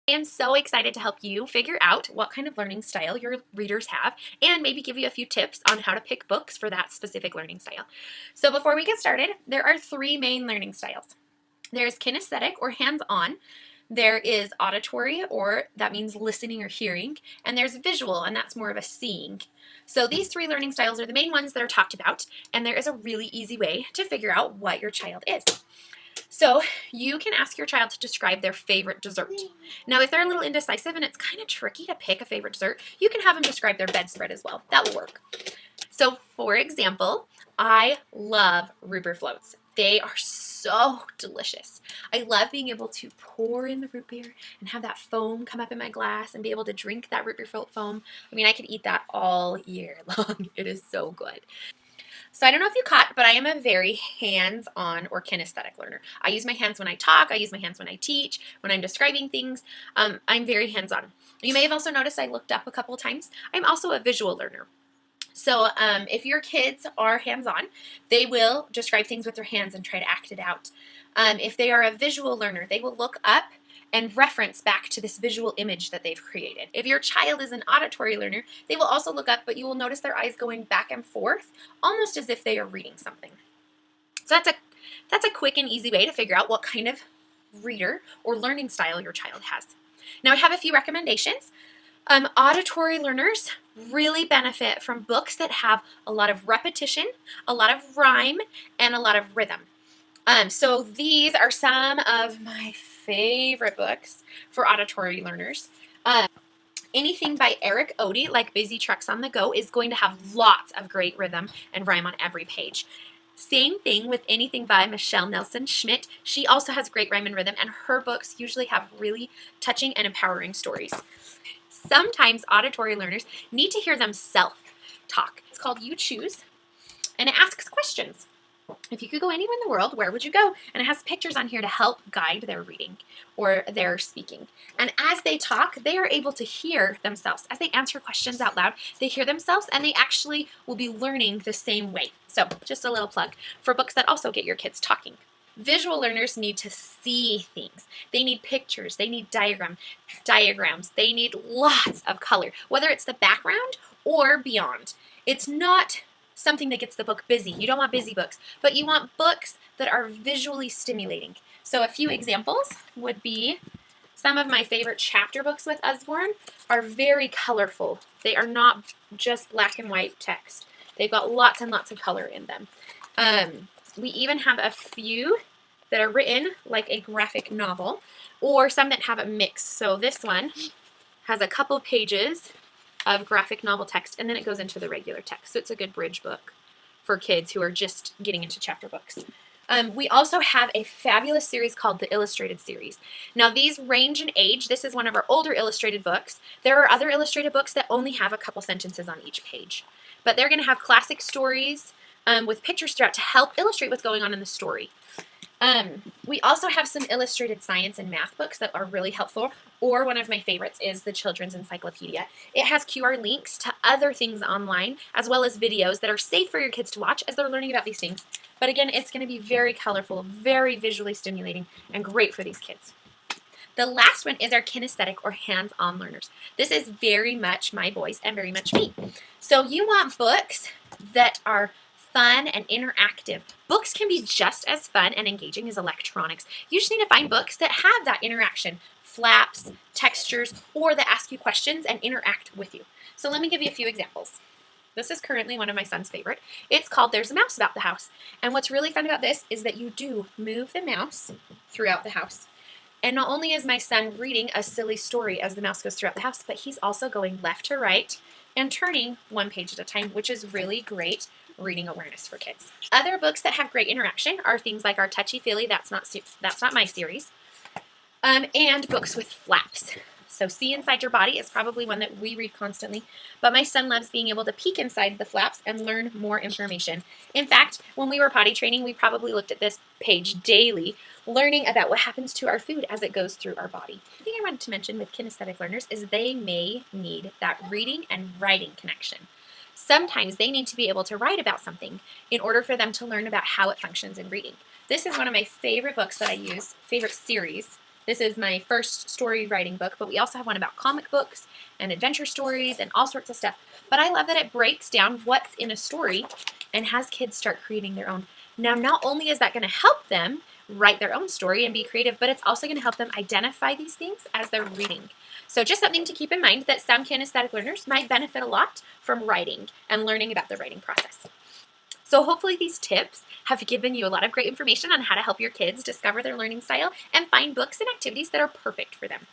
I am so excited to help you figure out what kind of learning style your readers have and maybe give you a few tips on how to pick books for that specific learning style. So before we get started, there are three main learning styles. There's kinesthetic or hands-on. There is auditory, or that means listening or hearing, and there's visual, and that's more of a seeing. So these three learning styles are the main ones that are talked about, and there is a really easy way to figure out what your child is. So you can ask your child to describe their favorite dessert. Now, if they're a little indecisive and it's kind of tricky to pick a favorite dessert, you can have them describe their bedspread as well. That will work. So for example, I love root beer floats. They are so delicious. I love being able to pour in the root beer and have that foam come up in my glass and be able to drink that root beer float foam. I mean, I could eat that all year long. It is so good. So I don't know if you caught, but I am a very hands-on or kinesthetic learner. I use my hands when I talk. I use my hands when I teach, when I'm describing things. I'm very hands-on. You may have also noticed I looked up a couple of times. I'm also a visual learner. So if your kids are hands-on, they will describe things with their hands and try to act it out. If they are a visual learner, they will look up and reference back to this visual image that they've created. If your child is an auditory learner, they will also look up, but you will notice their eyes going back and forth, almost as if they are reading something. So that's a quick and easy way to figure out what kind of reader or learning style your child has. Now I have a few recommendations. Auditory learners really benefit from books that have a lot of repetition, a lot of rhyme, and a lot of rhythm. So these are some of my favorite books for auditory learners. Anything by Eric Odie, like Busy Trucks on the Go, is going to have lots of great rhythm and rhyme on every page. Same thing with anything by Michelle Nelson Schmidt. She also has great rhyme and rhythm, and her books usually have really touching and empowering stories. Sometimes auditory learners need to hear themselves talk. It's called You Choose, and it asks questions. If you could go anywhere in the world, where would you go? And it has pictures on here to help guide their reading or their speaking. And as they talk, they are able to hear themselves. As they answer questions out loud, they hear themselves, and they actually will be learning the same way. So just a little plug for books that also get your kids talking. Visual learners need to see things. They need pictures. They need diagrams. They need lots of color, whether it's the background or beyond. It's not something that gets the book busy. You don't want busy books, but you want books that are visually stimulating. So a few examples would be some of my favorite chapter books with Usborne are very colorful. They are not just black and white text. They've got lots and lots of color in them. We even have a few that are written like a graphic novel, or some that have a mix. So this one has a couple pages of graphic novel text, and then it goes into the regular text. So it's a good bridge book for kids who are just getting into chapter books. We also have a fabulous series called the Illustrated Series. Now these range in age. This is one of our older illustrated books. There are other illustrated books that only have a couple sentences on each page, but they're going to have classic stories with pictures throughout to help illustrate what's going on in the story. We also have some illustrated science and math books that are really helpful, or one of my favorites is the Children's Encyclopedia. It has QR links to other things online, as well as videos that are safe for your kids to watch as they're learning about these things. But again, it's going to be very colorful, very visually stimulating, and great for these kids. The last one is our kinesthetic or hands-on learners. This is very much my voice and very much me. So you want books that are fun and interactive. Books can be just as fun and engaging as electronics. You just need to find books that have that interaction, flaps, textures, or that ask you questions and interact with you. So let me give you a few examples. This is currently one of my son's favorite. It's called There's a Mouse About the House. And what's really fun about this is that you do move the mouse throughout the house. And not only is my son reading a silly story as the mouse goes throughout the house, but he's also going left to right and turning one page at a time, which is really great reading awareness for kids. Other books that have great interaction are things like our Touchy Feely, that's not my series, and books with flaps. So See Inside Your Body is probably one that we read constantly, but my son loves being able to peek inside the flaps and learn more information. In fact, when we were potty training, we probably looked at this page daily, learning about what happens to our food as it goes through our body. The thing I wanted to mention with kinesthetic learners is they may need that reading and writing connection. Sometimes they need to be able to write about something in order for them to learn about how it functions in reading. This is one of my favorite books that I use, favorite series, This is my first story writing book, but we also have one about comic books and adventure stories and all sorts of stuff. But I love that it breaks down what's in a story and has kids start creating their own. Now, not only is that going to help them write their own story and be creative, but it's also going to help them identify these things as they're reading. So just something to keep in mind, that some kinesthetic learners might benefit a lot from writing and learning about the writing process. So hopefully these tips have given you a lot of great information on how to help your kids discover their learning style and find books and activities that are perfect for them.